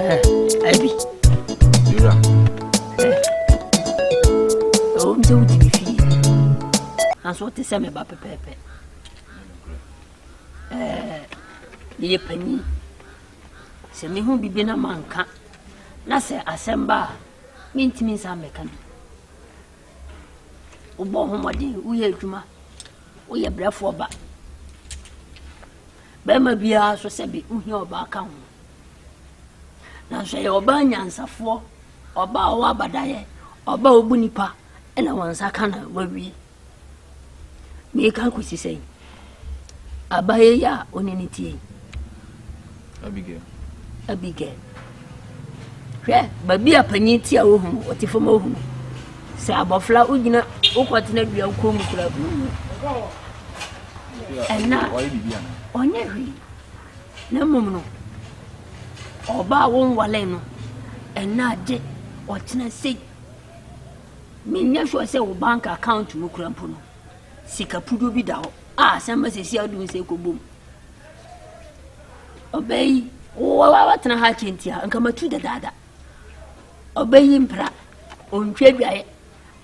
Abi. Ira. Oh, me so di fi. And so te say me ba pepepe. Ye pani. Se me hu bibi na manka. Na se asemba me ntimi nsa meka no. Ubo homodi uye adwuma. Uye brafo ba. Ba ma bia so se bi uhi oba ka ho. Na so ye oba nyansafo, oba wa abadaye, oba obunipa, ena wansa kana wawie. Me ka kwisi sei. Abaye ya oneniti. Abigail. Hwe, babi apanyi ti a wohu, otifoma wohu. Se abofla ugina ukwatena dua ukom kura. Ena onye hwi. Na mum no. Oba won wale no. Ena je otena sei. Minya sho se wo bank account mu kura mpo no. Sika pudo bi da ho. Samba sesi adu se kobom. Obey wa tena ha chentia nka matu da dada. Obey mpra ontwe biaye.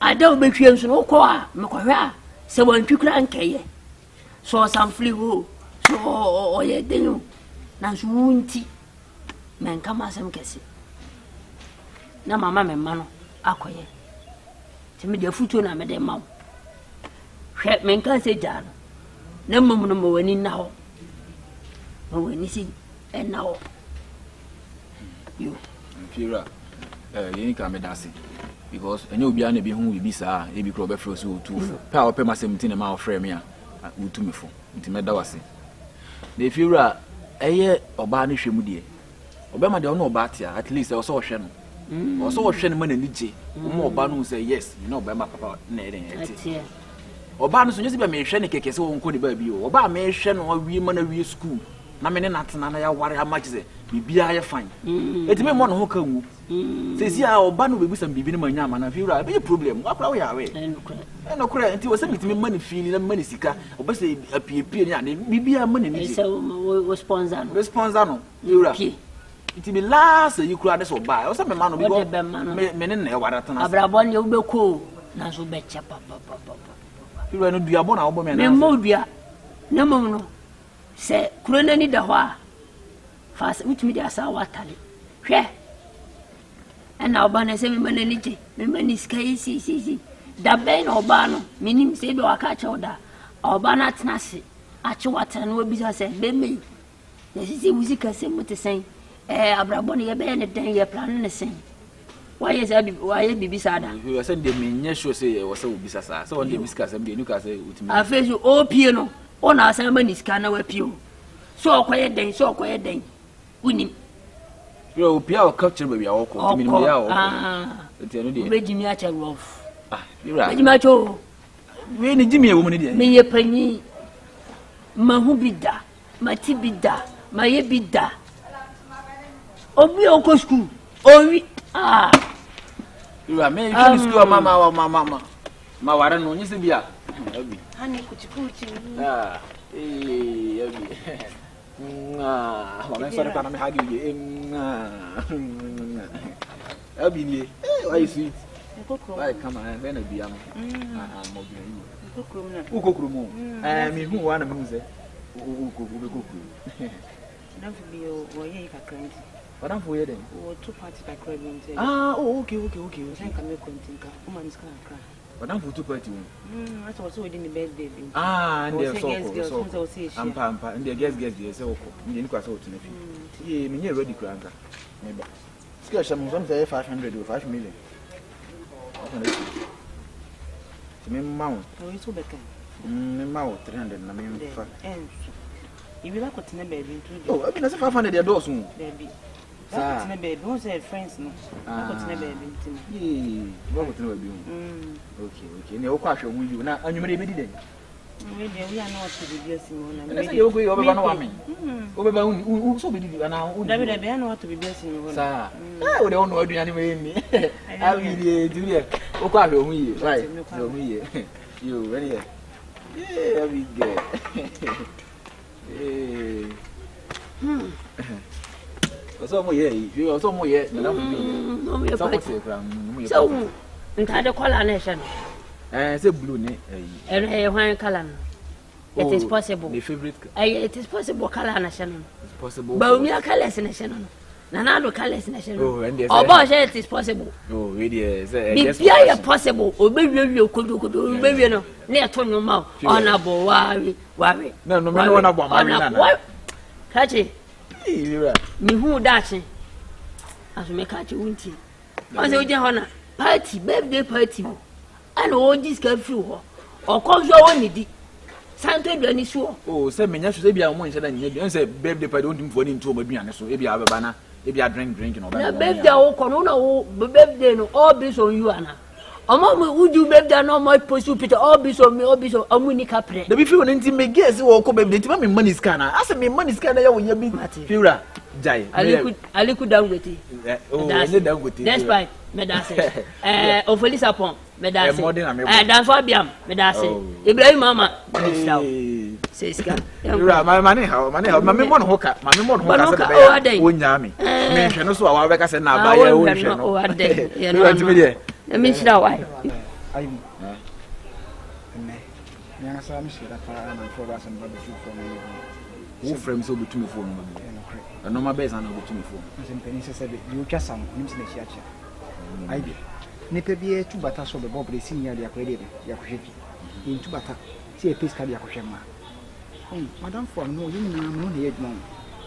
Ada obetwe nso no ko a mekohwe a se wantwi kura nkeye. So samfli ho. So oye denyo. Na so wunti. Men kama asem kese. Na mama me ma no akoye. Timi de futu na me de mawo. Hwe men kan se jano. Na mum no mo wani na ho. Mo wani si na ho. Yo. Fira. You can me dasi. Because any obi an be hu bi sa e bi kro be fro so tu. Pa o pe ma 17 ma o frame me a utu me fo. Nti me da wase. Na Fira eye oba ne hwemu de. Oba ma de no oba tia at least o so hwe no. O so hwe no ma na ni je. Mo oba no say yes, you know oba ma papa na e den. Oba no so nyesi be me hwe ne keke se wo nko de ba bi o. Oba me hwe no wi ma na wi school. Na me ne natena na ya ware amachi se bibia ye fine. Etime mo no ho ka wu. Se si a oba no bebusam bibi ne manya ma na Fira be problem. Akura wo ya we. Eno kura nti wo se mitime mani feel na mani sika. Oba se apiepie ni ane bibia mani ni. Se wo sponsor no. Sponsor no. Fira. Iti be last you kura de so buy. O se me ma no bi go. Me ne na e ware tana. Abrabon ye wo be ko na so be cha papa. Fira no duabo na wo bo me na. Me mo dua. Na mo no. Se kurona ni da ho a fast utimi dia sa watale hwe ena oba na se me manani je me mani sky si da be na oba no minim se be waka cha oda oba na tena se ache watale no obi se be me na si muzika se mutesen abrabon ye be ne den ye plan ne sen why bibi sada you say de me nya sure say wo se obi sasa so on de biska sem de nu ka say utimi afeju opie no ona asan mani ska na wapio so okoye den unim yo opia o capture baby awoko timi ni ya o enti anu de bejimi a cha rof Fira bejimi a cho we ni jimi e wo ni de me ye panyi mahu bida mati bida maye bida obi o school owi Fira me you school mama ma ware no nyise bia abi hani kuchikuchi abi mama sorry pa na me hagi ye abi ni why sweet why come on then abi am mo bi yi ukokuru mu me hu wa na me hu se ukokuru na fi o ye ka krant Madam for yeden o two party ka krant nte okay sen ka me kontinka o man ska kra Madam for two party that's also within the birthday baby and they so ampa and they guess they say oko ndi ni kwa so otu na fi ye me nye ready kranka maybe skill sham some say 500 or 5 million me mount o yiso beka me mount 300 na me fa ibi ba ko tena baby abi na say 500 dey do so baby sa tena baby who say friends no ko tena baby tena ba ko tena baby okay ne o kwa hwe wu na anwumere be di den we dey we are not to be blessing na me say you go you be no wa me o be ba un so be di na un da be na what to be blessing no sa o de ono aduane me ni abi di di o kwa hwe wu yi right so wu yi you ready abi get So mo ye, you so mo ye, na so ntade color na ehye no. Say blue ne one color no. It is possible. The favorite. It is possible color na ehye no. It's possible. But we are colors na ehye no. Nanado colors na ehye no. Oh, and it is possible. Oh, really? It's possible. Obewie kodokodo obewie no. Na eto nyoma honorable wari. No, me no na bo ma. Kachi. Me hu dachi. Aso me kachi wunti. Onse oje hona party birthday party. Ana o disca free ho. Okonzo woni di. Santo aduani so. Oh, say menya so say bia mo nche da nya. Say birthday party wondim fo ni ntu o maduane so. E bia abeba na. E bia drink no ba. Na birthday o kono na o birthday no all based on you ana. Omo we do birthday no more post picture all based on me all based on amuni kapre. The be feel nti me guess wo ko birthday nti ma me money scan na. Ase me money scan na ya wo ya bi fiura. Jai. Aliku dangweti. Oh, ene dangweti. That's right. Medase. Ofoli sapon. Medase. Danfo abiam. Medase. Ibrahim mama. Seska. Fiura, mane ha. Mame mo no hoka. Mame mo no hoka se be ya. Wonya me. Me hwe no so wa beka se na ba ya wo hwe no. O ade. Ye no. Ntimi de. Me shira wai. Ayi. Nyanga sa mi shira pa na for ba se ba be for me. Wo frame so betumi fo no. No ma beza na betumi fo. Mpeni se sebe di otwa sam nim se na chiacha. Ayi. Ne pe bi etu bata so be bobre si nya de akwede ya kohwefi. Ntu bata si e peska de akohwe ma. Madam for no yin na no ne yedmo.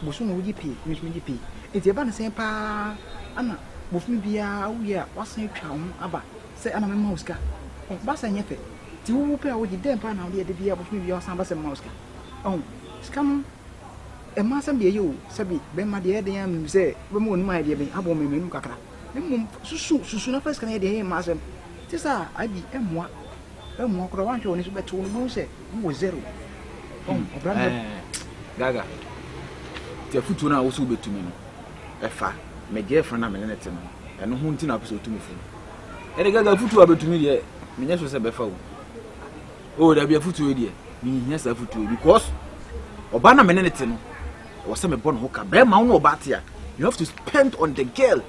Bosu no wuji pi, mi ji pi. Enti e ba na se pa ana bofumi bia wuya wasan twa ho aba se ana me mauska. Ba sa nyefe. Ti wu pe a wuji dem pa na de bia bofumi bia wasan ba se mauska. Scam e ma sam de yo sabi be ma de de am se be mo nu ma de be abo me menu kakra me susu na first kan de ma sam ti sa abi emwa kro wan hwe oni so beto no se wo zero obrande gaga ti futu na wo so betumi no e fa me girlfriend na me ne te no eno hu nti na apeso tumi fu e de gaga futu abetumi de me nya so se be fa wo da bia futu e de me nya sa futu because oba na me ne te no was some born hoka be ma no oba tia you have to spend on the girl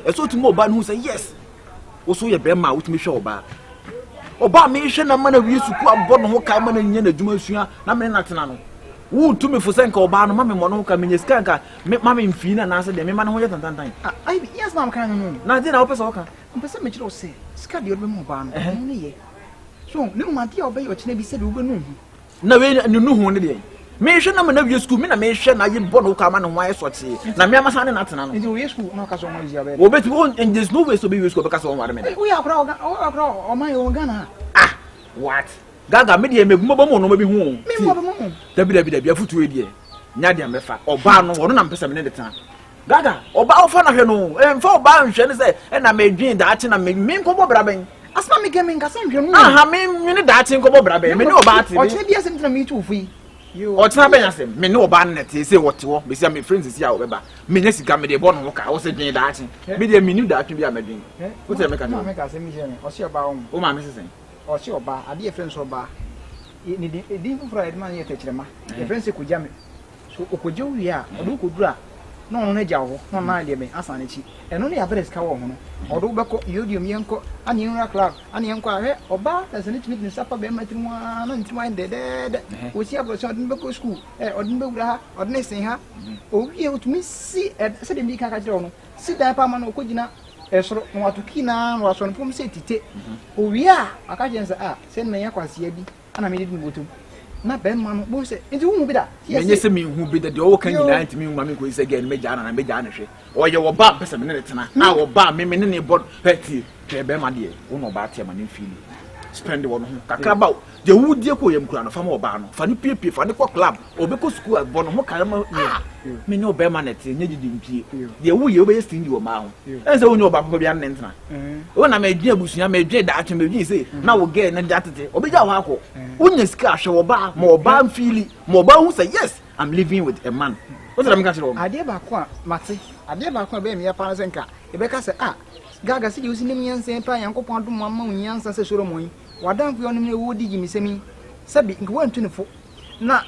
e so to mo oba no say yes wo so ye be ma wo tumi hwe oba me hwe na ma na wi suku abon hoka ma na nya na djuma sua na me na tena no wo tumi fo senka oba no ma me mo no hoka me nya sika nka ma me mfi na na se de me ma no ho ye tantantan ai yes na am kan no na de na wo pesa hoka mpesa me kire o se sika de o be mo oba no no ye so ne mo tia oba ye o kine bi se de wo be no hu na we no hu ne de me hwe na na wi school me na me hwe na yin bon hoka ma no ho aye soche na me amasa ne na tena no nti we school na ka so mo ya be wo beti wo and there's no way so be we school be ka so ware me we akra o man yo Ghana what gaga me de meguma ba mo no bi hu me mo ba mo dabi afutu e de nya de mefa oba no wo no na mpesa me ne de tena gaga oba ofa na hwe no emfa oba nhwe ne se e na medwin da ache na me nkobo bra ben asma me game nka se nhwe no aha me ne da ache nkobo bra ben me ne oba ate o che bia se mtena me tu fu o tena ben asem me ne oba ne te se wote wo be se me friends si a wo beba me nya sika me de bo no ka wo se dwen da ache me de me ni da ache bia medwin wo te me ka no me ka se mi je me o se oba o ma me se sen o se oba ade friends oba ni di fufura edman ye techirema ye friends ko jame so okoje wi a odo ko dura no no na ja ho no na de me asane chi eno ne ya bere ska wo ho no odo beko yodium yenko ani nra club ani yenko ahwe oba da sane timi ni sapa be matri mu na ntimi ande de o si abro so odin beko school odin be wura ha odin sen ha o wi e otumi si se de mi ka ka jiro no si da pa ma no ko gina esoro no atoki na no aso no pom se tite o wi a aka jense se na ya kwase bi ana me di botum na be ma no bo se enti hu bi da menye se mi hu bi da de o kan nyina enti mi hu ma me ko se ge ne meja na meja na hwe o ye wo ba pesa me ne tena na wo ba me ne bod peti ke be ma de wo no ba tie ma ne fili spend wo no kakra ba de wudie ko yem kura no fa ma oba no fa ne piepie fa ne ko club obeko school bo no ho kare ma me ne oba ma net nye gidi mpie de wu ye obe stingy wo ma ho ense wo nye oba ko bia ne ntena wo na me dwe abusunya me dwe da atwe me dwe se na wo ge ne datete obeja wo akọ unya sika hwe wo ba ma oba mfili ma oba hu say yes I'm living with a man what am I catch wrong ade ba ko a mate ade ba ko a be me ya pa se nka e be ka se gaga si usi nim yansen pa yankopon adom mamma unyansa se Solomon wadamfo yo nim ne wo digi misemi sabi nka wantu ne fo na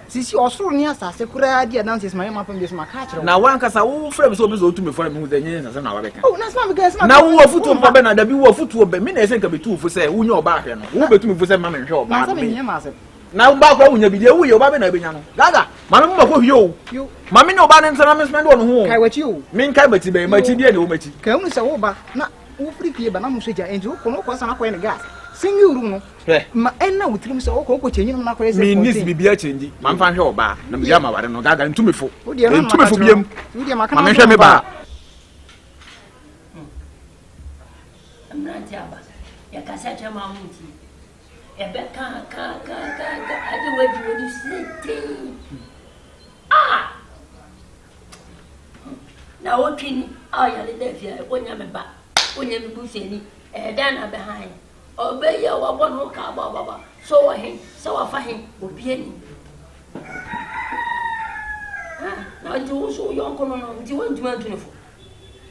Sisi osoro ni asase kura dia dances my mama pam my catch. Na wan kasa wo frame so be so tumi for me hu denye nsa na wa beka. Oh, na sama guys na wo afutu mpa be na da bi wo afutu be me na ese nka betu fu se unye oba ahwe no wo betumi fu se ma me hwe oba. Na sama nyɛ ma asem. Na ba kwa unya bi de wo ye oba be na benya no. Gaga, ma me makɔ hwie o. Ma me ne oba ne nsa na me spend wo no ho. Kai wachi o. Me nkai bati be ma chi die ne wo machi. Kai unu se wo ba na wo free pie ba na mo soja enti wo kono ko sana ko ne gas. Singi uru no. Ma enna wutirim se wo ko chenyi no na ko ese. Me nis bibia chenji. Ma mfa hwe oba na me ya ma ware no. Gaga ntumi fo. Ntumi fo biem. Ma me hwe me ba. Amranti aba. Ya kasa chama muti. Ebe ka ade wadi sete. Ah! Na wotwini aya le defia onya me ba. Onya me buseni. Dan na behind. Obeya wa bono ka baba. So wa hen, so wa fa hen obiani. Ah, na nti so yonko no nti wantuma tunefo.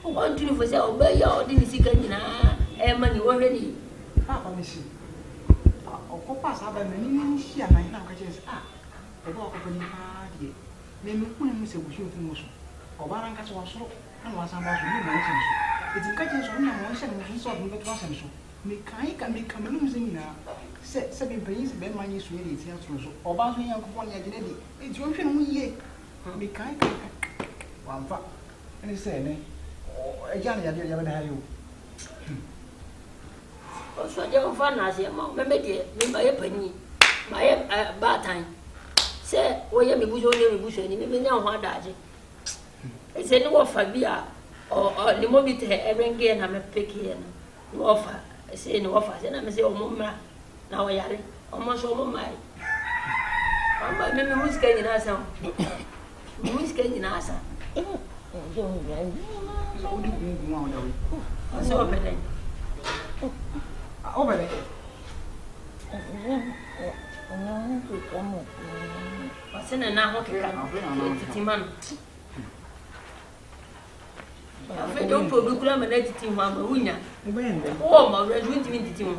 O wantunefo se obeya odi ni sika nyina ma ni wo hwe ni. Papa mesi. Okopa saba me ni hia na ina ka chese ebe okopa ni ha die me kunu mu se bushi ofu muso obara nka so wasoro na wasamba so ni ma nse so eti ka chese so na mo nse no so do beto asem so me kan me kamelu mse nyina se be bayin se be manye so eri eti atro so oba so yan kopon ya gine di eti o hwe no yie me kan wamfa eni se ne eja na ya de ya be na hayo So je on fa na se ma me de me ba ye pani ma ye ba tan se wo ye me buso ne me buso ni me nya ho adaje e se ni wo fa bi a o ni mo bi te ebrenge na me peke na wo fa se ni wo fa se na me se o mo mra na wo yare o mo so mo mai amba me musika ni na sa musika ni na sa o di gungu wa da we so pe den over there. What's in an hour? Timan. I don't put the grammar editing one winner. Oh, my red windy team.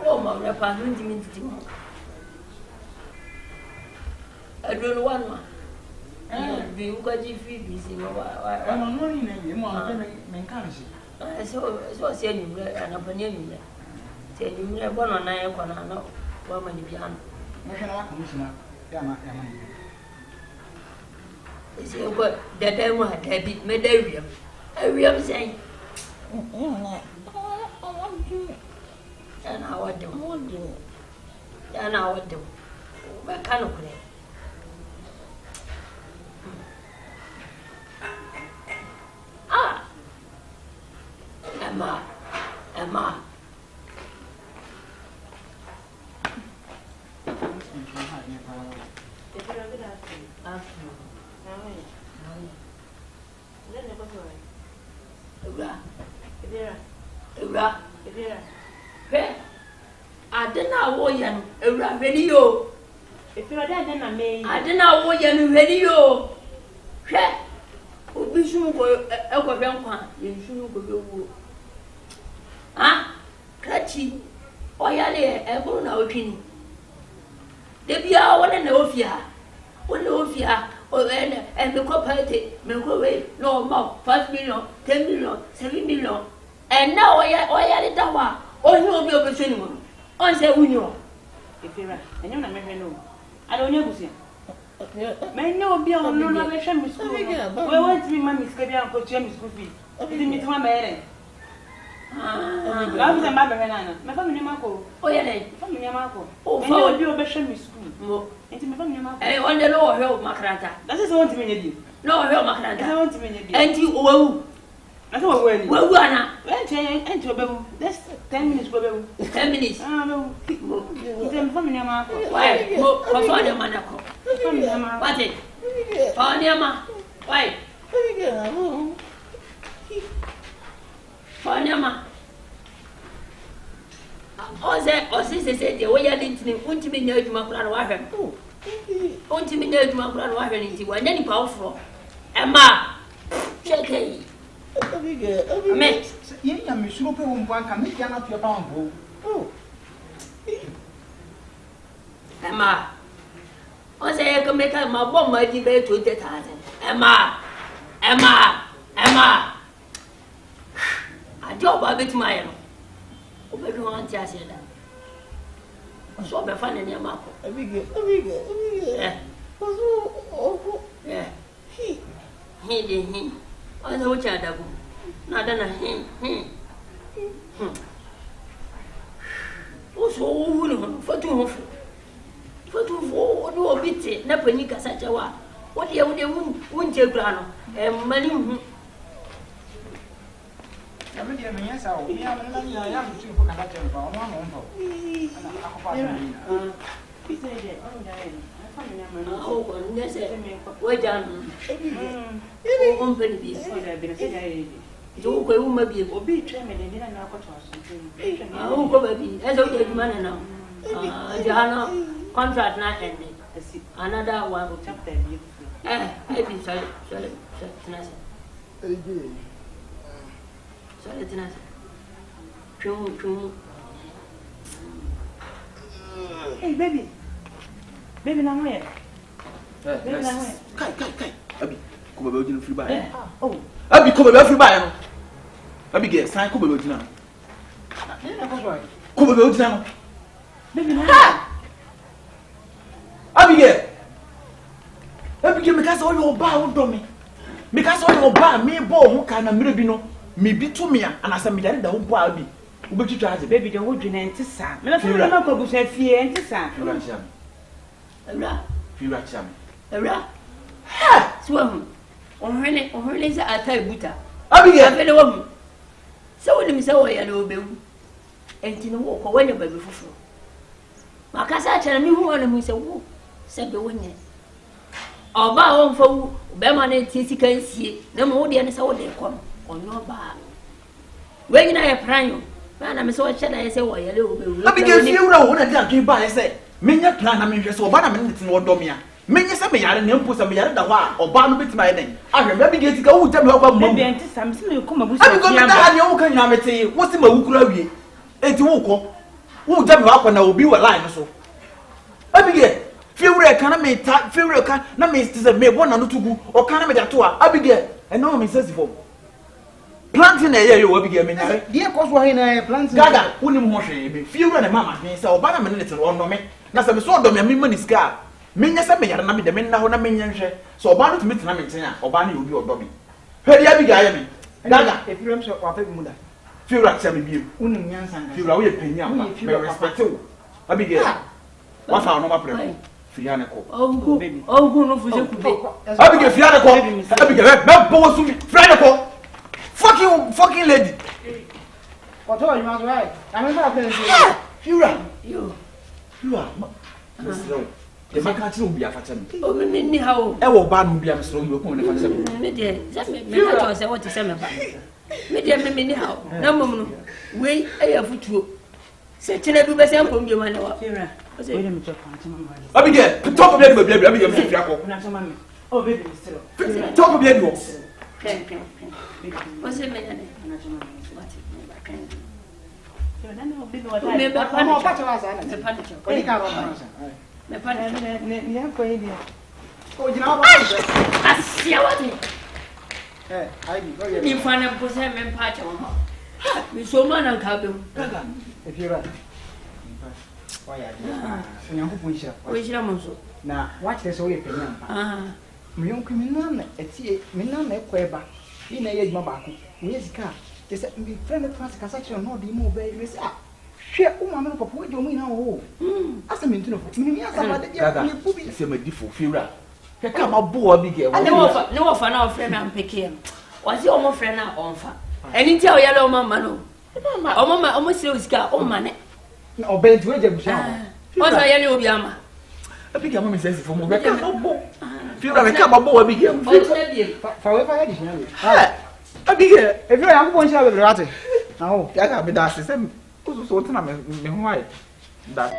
Oh, my rapper windy team. I don't know one. The Ugaji feed is in I'm not in a so say you and a banana. Tell you one on 9 corner, no, 1 minute behind. National Commissioner, Yama. They say, what the devil had bit Medarium. I am saying, and I want them. And I want them. My canopy. Ah! Emma. I didn't know you a video. If you are dead, I didn't know you video. Obi sun ko ekɔhwɛ nkwa yɛnsun ko bewu kachi ɔyale ɛburu na otwini debia wɔne na ofia me ko party me ko we no more 5 million 10 million 7 million and now ɔyale dawa ohi obi obesoni mo on say unyo efira enyo na mehwe no ada onye gusia me no obi on no na mehwe mi school we want me mami sika bia ko tia mi school fee iti mi tuma mere ah se ma behwe na me fa mi nyama ko oyele fa mi nyama ko enyo obi obehwe mi school mo enti me fa mi nyama ko on the low hwe makaranta that is want me nyedi no hwe makaranta that want me nyedi enti owu ati wo wani wewu ana enti obewu just 10 minutes go bewu 10 minutes bewu enti me fa mi nyama ko why mo ko so de manako fa mi nyama what it fa nyama why fa nyama Ose de we ya lintini untimi nya adwuma kura na wahwe untimi nya adwuma kura na wahwe nti wa nya nipa ofro ema cheke me ye ya me suro pe wo mbanka me ya na pia pa mbo ema I say I can make my bomb my debate to the thousand. Emma. I drop a bit my own. Everyone just said that. So I'm finding your map. Yeah. He did him. I know what you're not done him. Also, for two no bit, never nika such a one. What you wouldn't take grano and money. Yes, I am too for conducting for 1 month. We're done. Company. You go, maybe will be training and didn't know what I probably as okay, man now. Johanna contract not ended. Another one will tap them. Maybe sorry. True. Hey, baby. Baby, now where? Kai. Abi, come about you free by. Oh. Abi, come about free by. Abi, get sign come about you now. Come about you now. Baby, now. Abi, get. Abi, get because all your bar would do me. Because all your bar, me boy, who can a mirabino, me be to me, and as a million the whole Abi. But you try to baby, the wood in Antissa. Never go to fear Antissa. Era. Swim. On her laser at Buta. Abigail, I woman. So when so I know Bill. And in a walk away baby for. Macassa tell me who on him is a woo, said the winner. Or bow on for Beman and Tissy can see no more than so they come on your bar. When I apply, man, I'm so shy I say, why a little bit. Abigail, you know what I can't buy. I say, Minya plan, I mean, so about a minute in what domia. Many some yard and put some yard the one or barn bit my name. I remember getting to go tell me about Mommy. Something will come about. I'm going to have your canamity. What's in my Ukraine? It's Woko. Who tell me up when I will be a line or so. Abigail, feel real can I make that feel real can not make this a mere 1 or 2 or can I make that to her? Abigail, and no one says for planting a year you will be giving me. Dear, cause why in a plant Gaga, who knew more shame? Few and a mamma, so about a minute on me. Now, some sort of me money scar. Minya sa me yara na me de me na ho na menya nhwe so oba no tumi tena me nten a oba na obi odo me hwede Abigail me Gaga efiram so wa fa bi mu da fiura cha me bi unum nyansa nga fiura wo ye panya ma me respect wo Abigail wa fa no ma pre fiya ne ko oh no fuze ku Abigail fiya ne ko Abigail me bo su mi fiya ne ko fucking lady what are you right I remember fiura you the man can't be a fatman. Oh, me how? I will ban be a strong yoke on the fatman. Me say what to say about. Me dear, me how? No, Mamma, wait, I have foot you. Say, Tina, do the same from your man. Abigail, talk about baby, Abigail. Oh, baby, still. Talk about you. What's it, man? Me find a person and patch on her. Me so man and cabin. If you're right. Why are you push up? Which Ramoso? Now, watch this way. My young criminal at sea, Minna, Queba, in a year, Mabaku. Where's the car? They said, be friendly class, Cassation, no demo, baby. Share woman for what you mean now. As a minute of me, it's a medical fear. Come up, boy, big. I know for now, friend, I'm picking. Was your more friend now on fire? And you tell yellow mamma, Mamma, almost serious car, oh, man. No, Ben, to What's a yellow yama? I think I'm says for more. Feel like I come up, boy, big. Forever, I did. Abigail, if you are going to have a rat, now, I got me that system. So, what's the name? That.